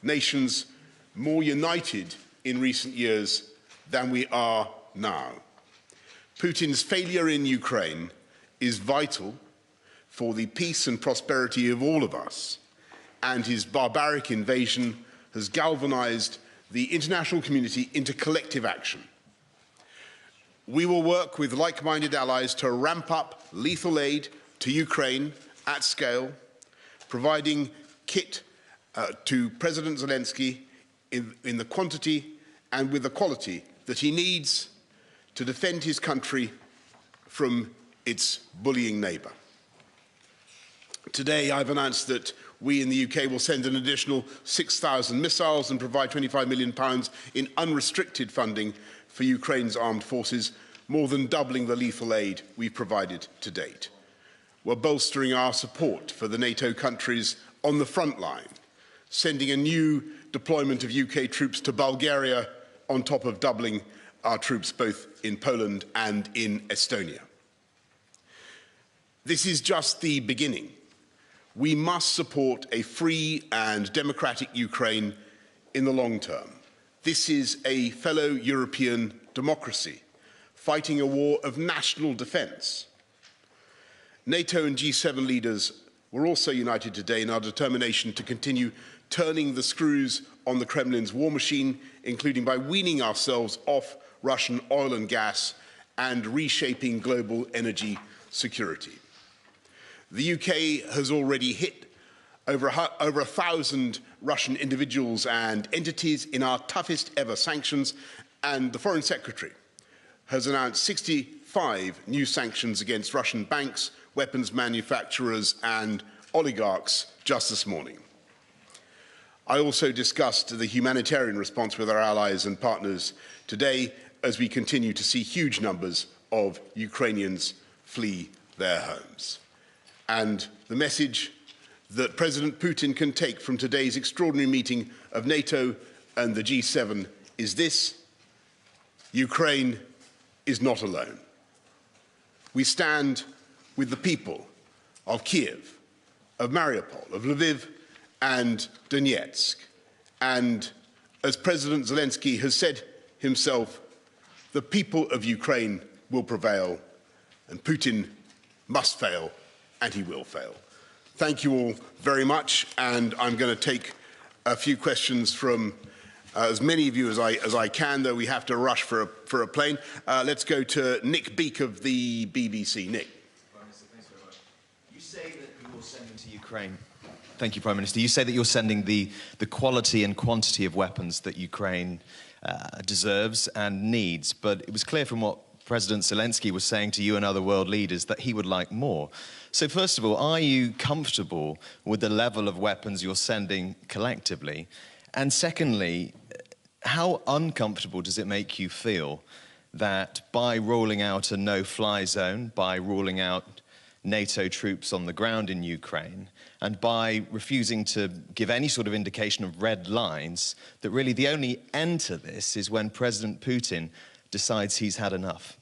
nations more united in recent years than we are now. Putin's failure in Ukraine is vital for the peace and prosperity of all of us, and his barbaric invasion has galvanized the international community into collective action. We will work with like-minded allies to ramp up lethal aid to Ukraine at scale, providing kit to President Zelensky in the quantity and with the quality that he needs to defend his country from its bullying neighbour. Today, I've announced that we in the UK will send an additional 6,000 missiles and provide £25 million in unrestricted funding for Ukraine's armed forces, more than doubling the lethal aid we've provided to date. We're bolstering our support for the NATO countries on the front line, sending a new deployment of UK troops to Bulgaria on top of doubling our troops both in Poland and in Estonia. This is just the beginning. We must support a free and democratic Ukraine in the long term. This is a fellow European democracy fighting a war of national defence. NATO and G7 leaders were also united today in our determination to continue turning the screws on the Kremlin's war machine, including by weaning ourselves off Russian oil and gas and reshaping global energy security. The UK has already hit over 1,000 Russian individuals and entities in our toughest ever sanctions, and the Foreign Secretary has announced 65 new sanctions against Russian banks, weapons manufacturers and oligarchs just this morning. I also discussed the humanitarian response with our allies and partners today as we continue to see huge numbers of Ukrainians flee their homes. And the message that President Putin can take from today's extraordinary meeting of NATO and the G7 is this: Ukraine is not alone. We stand with the people of Kiev, of Mariupol, of Lviv and Donetsk. And as President Zelensky has said himself, the people of Ukraine will prevail, and Putin must fail, and he will fail. Thank you all very much, and I'm going to take a few questions from as many of you as I can, though we have to rush for a plane. Let's go to Nick Beake of the BBC. Nick. Prime Minister, thanks very much. You say that you're sending to Ukraine. Thank you, Prime Minister. You say that you're sending the quality and quantity of weapons that Ukraine deserves and needs, but it was clear from what President Zelensky was saying to you and other world leaders that he would like more. So first of all, are you comfortable with the level of weapons you're sending collectively? And secondly, how uncomfortable does it make you feel that by rolling out a no-fly zone, by ruling out NATO troops on the ground in Ukraine, and by refusing to give any sort of indication of red lines, that really the only end to this is when President Putin decides he's had enough?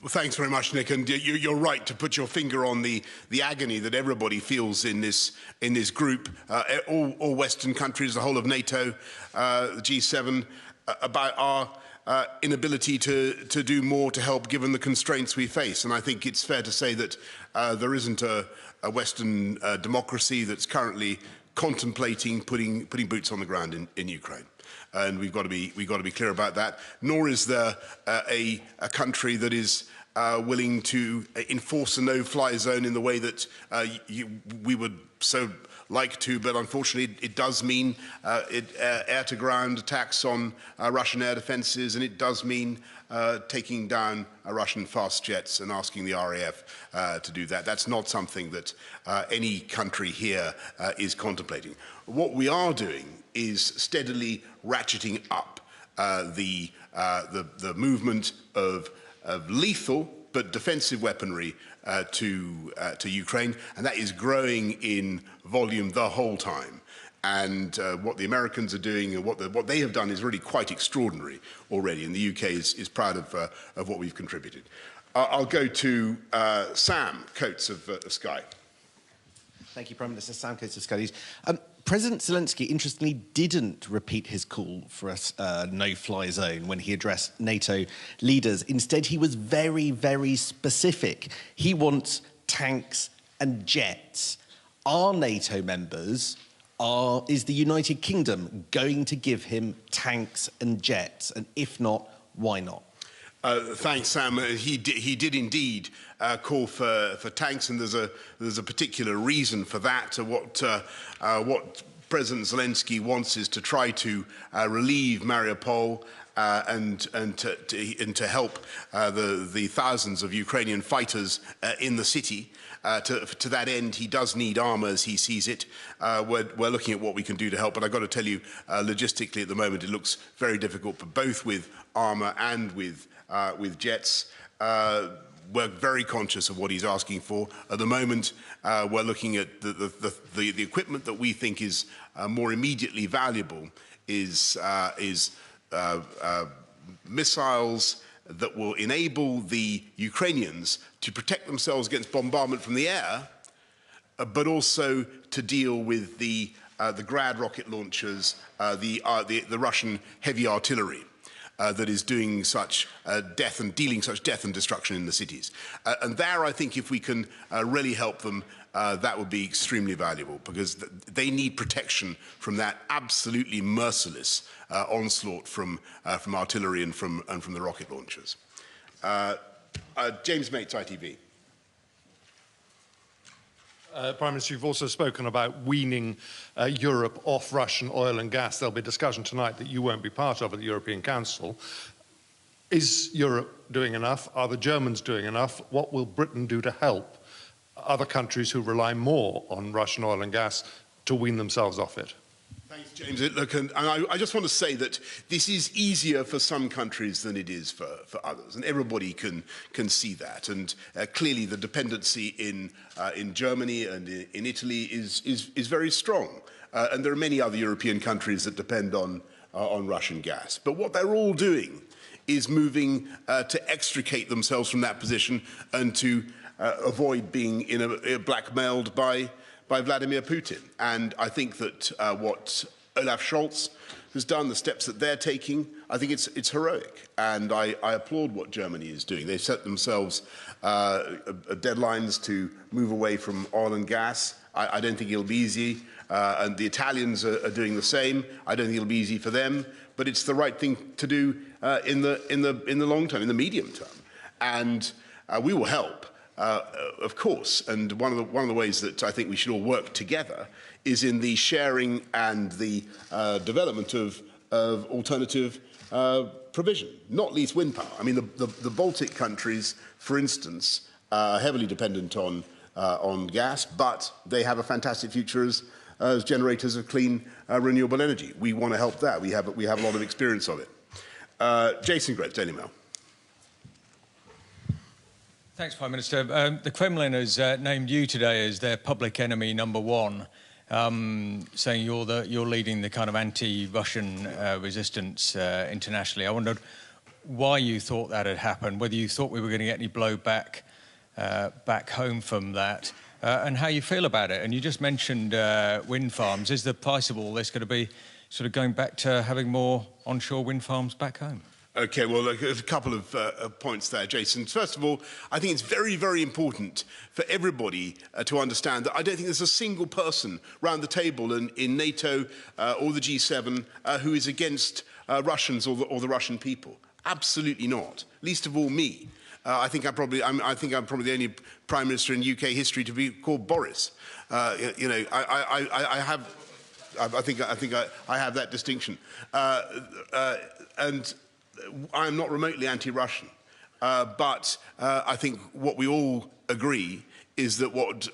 Well, thanks very much, Nick. And you're right to put your finger on the agony that everybody feels in this group, all Western countries, the whole of NATO, the G7, about our inability to do more to help given the constraints we face. And I think it's fair to say that there isn't a Western democracy that's currently contemplating putting boots on the ground in Ukraine. And we've got to be clear about that. Nor is there a country that is willing to enforce a no-fly zone in the way that we would so like to, but unfortunately it does mean air-to-ground attacks on Russian air defences, and it does mean taking down Russian fast jets and asking the RAF to do that. That's not something that any country here is contemplating. What we are doing is steadily ratcheting up the movement of lethal but defensive weaponry to Ukraine, and that is growing in volume the whole time. And what the Americans are doing and what they have done is really quite extraordinary already, and the UK is proud of what we've contributed. I'll go to Sam Coates of Sky. Thank you, Prime Minister. Sam Coates of Sky News. President Zelensky, interestingly, didn't repeat his call for a no-fly zone when he addressed NATO leaders. Instead, he was very, very specific. He wants tanks and jets. Are NATO members, is the United Kingdom going to give him tanks and jets? And if not, why not? Thanks, Sam. He did indeed call for tanks, and there's a particular reason for that. What President Zelensky wants is to try to relieve Mariupol and to help the thousands of Ukrainian fighters in the city. To that end, he does need armour as he sees it. We're looking at what we can do to help, but I've got to tell you, logistically at the moment, it looks very difficult, but both with armour and with jets. We're very conscious of what he's asking for. At the moment, we're looking at the equipment that we think is more immediately valuable is missiles that will enable the Ukrainians to protect themselves against bombardment from the air, but also to deal with the Grad rocket launchers, the Russian heavy artillery. That is doing such death and dealing such death and destruction in the cities. And there, I think, if we can really help them, that would be extremely valuable, because they need protection from that absolutely merciless onslaught from artillery and from the rocket launchers. James Mates, ITV. Prime Minister, you've also spoken about weaning Europe off Russian oil and gas. There'll be a discussion tonight that you won't be part of at the European Council. Is Europe doing enough? Are the Germans doing enough? What will Britain do to help other countries who rely more on Russian oil and gas to wean themselves off it? Thanks, James. Look, and I just want to say that this is easier for some countries than it is for others, and everybody can see that. And clearly, the dependency in Germany and in Italy is very strong, and there are many other European countries that depend on Russian gas. But what they're all doing is moving to extricate themselves from that position and to avoid being blackmailed by Vladimir Putin. And I think that what Olaf Scholz has done, the steps that they're taking, I think it's heroic. And I applaud what Germany is doing. They've set themselves deadlines to move away from oil and gas. I don't think it'll be easy. And the Italians are doing the same. I don't think it'll be easy for them. But it's the right thing to do in the long term, in the medium term. And we will help. Of course, and one of the ways that I think we should all work together is in the sharing and the development of alternative provision, not least wind power. I mean, the Baltic countries, for instance, are heavily dependent on gas, but they have a fantastic future as generators of clean renewable energy. We want to help that. We have a lot of experience of it. Jason Gretz, Daily Mail. Thanks, Prime Minister. The Kremlin has named you today as their public enemy #1, saying you're leading the kind of anti-Russian resistance internationally. I wondered why you thought that had happened, whether you thought we were going to get any blowback back home from that, and how you feel about it. And you just mentioned wind farms. Is the price of all this going to be sort of going back to having more onshore wind farms back home? Okay, well, look, there's a couple of points there, Jason. First of all, I think it's very, very important for everybody to understand that I don't think there's a single person round the table in NATO or the G7 who is against Russians or the Russian people. Absolutely not. Least of all me. I think I'm probably the only Prime Minister in UK history to be called Boris. You know, I have that distinction, and I'm not remotely anti-Russian, but I think what we all agree is that what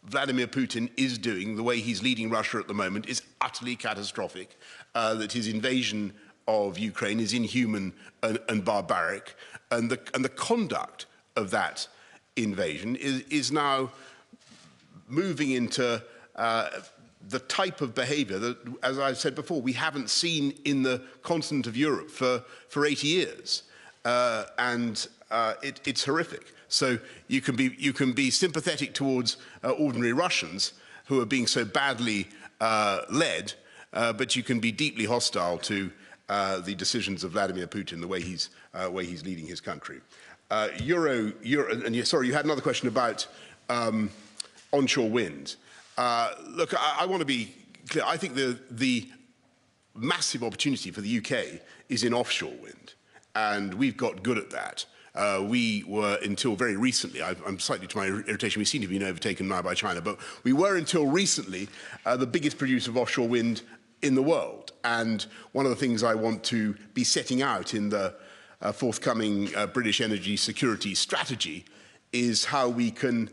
Vladimir Putin is doing, the way he's leading Russia at the moment, is utterly catastrophic, that his invasion of Ukraine is inhuman and barbaric, and the conduct of that invasion is now moving into the type of behaviour that, as I've said before, we haven't seen in the continent of Europe for 80 years, and it's horrific. So you can be sympathetic towards ordinary Russians who are being so badly led, but you can be deeply hostile to the decisions of Vladimir Putin, the way he's leading his country. And sorry, you had another question about onshore wind. Look, I want to be clear. I think the massive opportunity for the UK is in offshore wind, and we've got good at that. We were, until very recently, I'm slightly to my irritation, we seem to be overtaken now by China, but we were until recently the biggest producer of offshore wind in the world. And one of the things I want to be setting out in the forthcoming British energy security strategy is how we can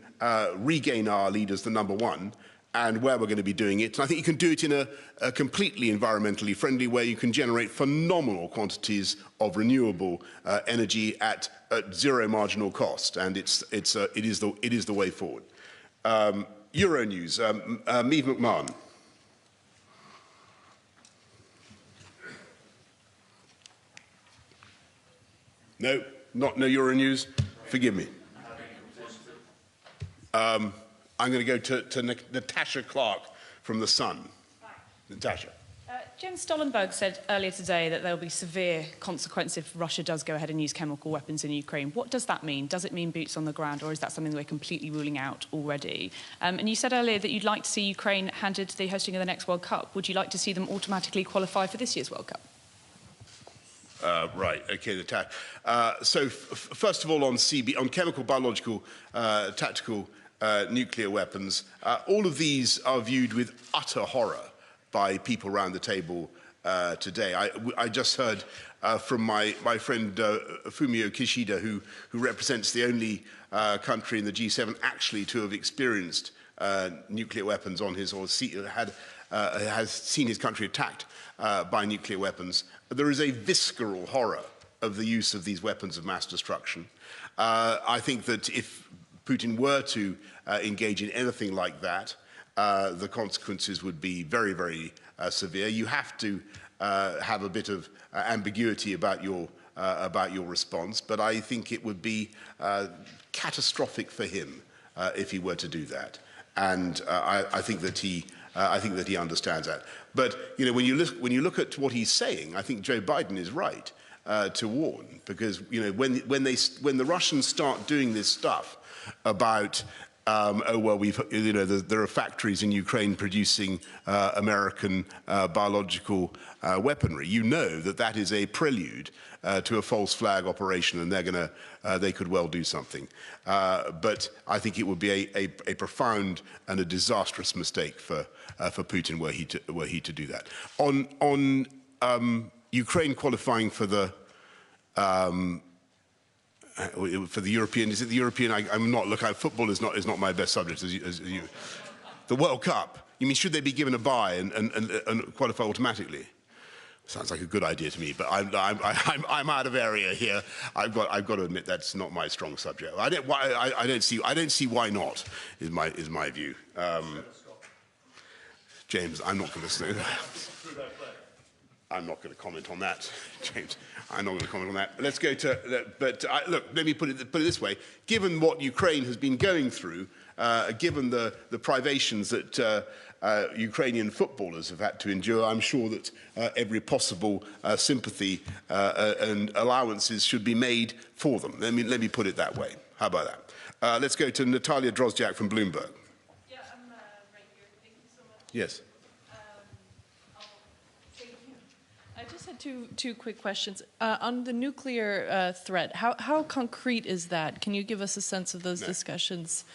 regain our lead as the number one, and where we're going to be doing it. And I think you can do it in a completely environmentally friendly way. You can generate phenomenal quantities of renewable energy at zero marginal cost, and it is the way forward. Euronews, Meave McMahon. No, no Euronews. Forgive me. I'm going to go to Natasha Clark from The Sun. Natasha. Jens Stoltenberg said earlier today that there will be severe consequences if Russia does go ahead and use chemical weapons in Ukraine. What does that mean? Does it mean boots on the ground, or is that something that we're completely ruling out already? And you said earlier that you'd like to see Ukraine handed the hosting of the next World Cup. Would you like to see them automatically qualify for this year's World Cup? Right, okay, Natasha. So first of all, on chemical, biological, tactical nuclear weapons, all of these are viewed with utter horror by people around the table today. I just heard from my friend Fumio Kishida, who represents the only country in the G7 actually to have experienced nuclear weapons on his, or has seen his country attacked by nuclear weapons. There is a visceral horror of the use of these weapons of mass destruction. I think that if Putin were to engage in anything like that, the consequences would be very, very severe. You have to have a bit of ambiguity about your response, but I think it would be catastrophic for him if he were to do that. And I think that he understands that. But you know, when you look at what he's saying, I think Joe Biden is right to warn, because you know, when the Russians start doing this stuff about oh well, there are factories in Ukraine producing American biological weaponry, you know that is a prelude to a false flag operation, and they could well do something. But I think it would be a profound and a disastrous mistake for Putin were he to do that. On Ukraine qualifying for the European, is it the European? I'm not. Look, football is not my best subject. As you, the World Cup. You mean, should they be given a bye and qualify automatically? Sounds like a good idea to me, but I'm out of area here. I've got to admit that's not my strong subject. I don't see why not. Is my view. James, I'm not going to say that. I'm not going to comment on that, James. I'm not going to comment on that. Let's go to. Look, let me put it this way: given what Ukraine has been going through, given the privations that Ukrainian footballers have had to endure, I'm sure that every possible sympathy and allowances should be made for them. Let me put it that way. How about that? Let's go to Natalia Drozdiak from Bloomberg. Yeah, I'm right here. Thank you so much. Yes. I just had two quick questions. On the nuclear threat, how concrete is that? Can you give us a sense of those discussions?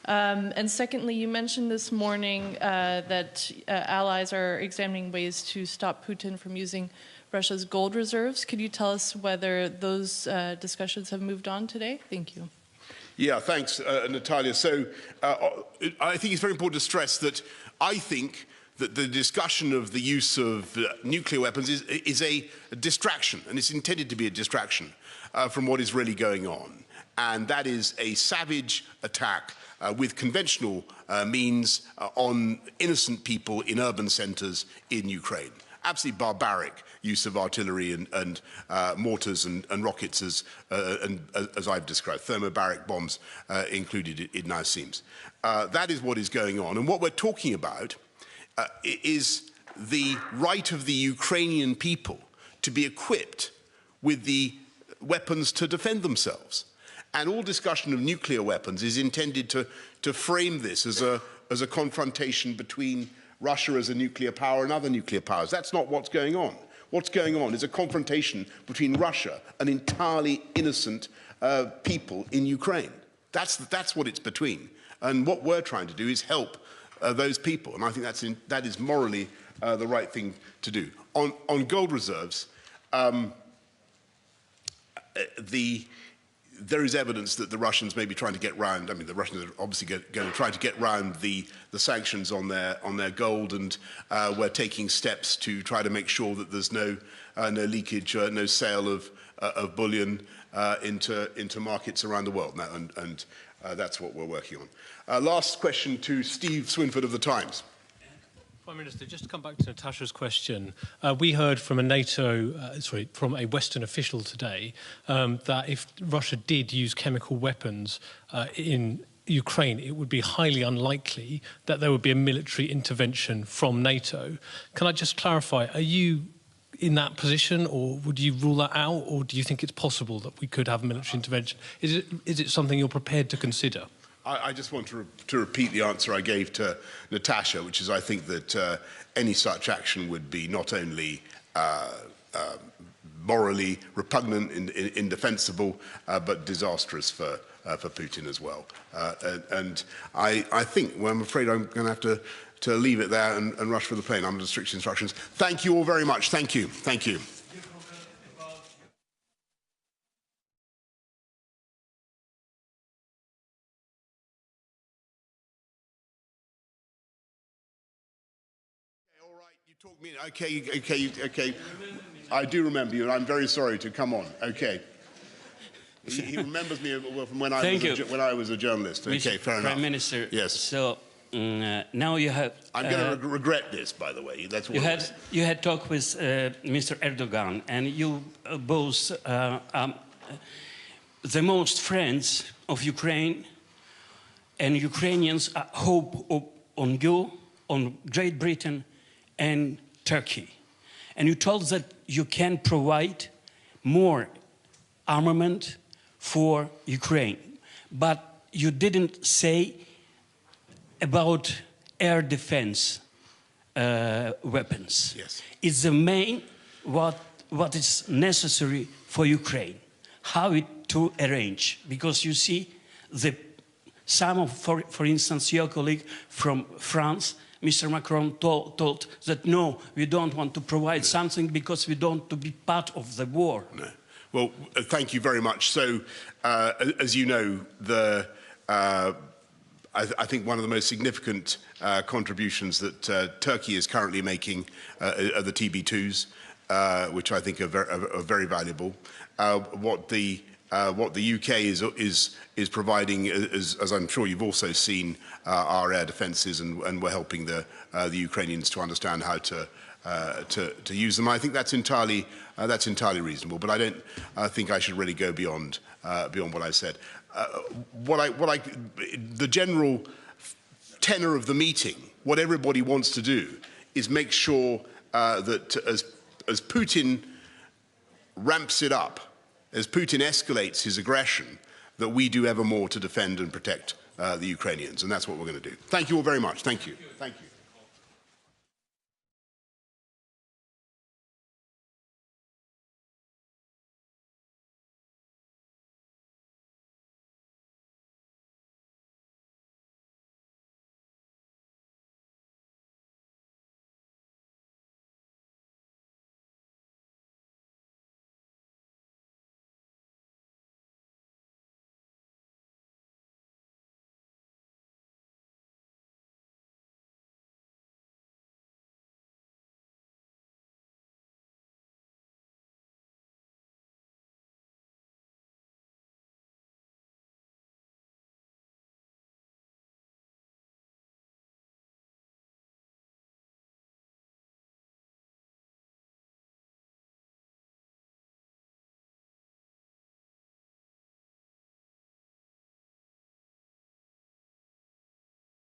And secondly, you mentioned this morning that allies are examining ways to stop Putin from using Russia's gold reserves. Could you tell us whether those discussions have moved on today? Thank you. Yeah, thanks, Natalia. So I think it's very important to stress that I think that the discussion of the use of nuclear weapons is a distraction, and it's intended to be a distraction from what is really going on. And that is a savage attack with conventional means on innocent people in urban centers in Ukraine. Absolutely barbaric use of artillery and mortars and rockets as I've described, thermobaric bombs included, it now seems. That is what is going on. And what we're talking about is the right of the Ukrainian people to be equipped with the weapons to defend themselves. And all discussion of nuclear weapons is intended to frame this as a confrontation between Russia as a nuclear power and other nuclear powers. That's not what's going on. What's going on is a confrontation between Russia and entirely innocent people in Ukraine. That's what it's between. And what we're trying to do is help those people. And I think that is morally the right thing to do. On gold reserves, there is evidence that the Russians may be trying to get round. I mean, the Russians are obviously going to try to get round the sanctions on their gold, and we're taking steps to try to make sure that there's no leakage, no sale of bullion into markets around the world. Now, and that's what we're working on. Last question to Steve Swinford of the Times. Prime Minister, just to come back to Natasha's question, we heard from from a Western official today that if Russia did use chemical weapons in Ukraine, it would be highly unlikely that there would be a military intervention from NATO. Can I just clarify, are you in that position, or would you rule that out, or do you think it's possible that we could have a military intervention? Is it something you're prepared to consider? I just want to repeat the answer I gave to Natasha, which is I think that any such action would be not only morally repugnant, indefensible, but disastrous for Putin as well. And I think, well, I'm afraid I'm going to have to leave it there and rush for the plane. I'm under strict instructions. Thank you all very much. Thank you. Thank you. Okay. I do remember you, and I'm very sorry to come on. Okay. He remembers me from when I was a journalist. Okay, fair enough. Prime Minister. Yes. So now you have. I'm going to regret this, by the way. That's what you had talked with Mr. Erdogan, and you both the most friends of Ukraine, and Ukrainians hope on you, on Great Britain, and Turkey. And you told that you can provide more armament for Ukraine. But you didn't say about air defense weapons. Yes. It's the main what is necessary for Ukraine. How it to arrange? Because you see, for instance, your colleague from France, Mr. Macron told that no, we don't want to provide something because we don't want to be part of the war. No. Well, thank you very much. So, as you know, I think one of the most significant contributions that Turkey is currently making are the TB2s, which I think are very valuable. What the UK is providing, as I'm sure you've also seen, our air defences, and we're helping the Ukrainians to understand how to use them. I think that's entirely reasonable, but I don't think I should really go beyond what I said. The general tenor of the meeting, what everybody wants to do, is make sure that as Putin ramps it up, as Putin escalates his aggression, that we do ever more to defend and protect the Ukrainians, and that's what we're going to do. Thank you all very much. Thank you. Thank you.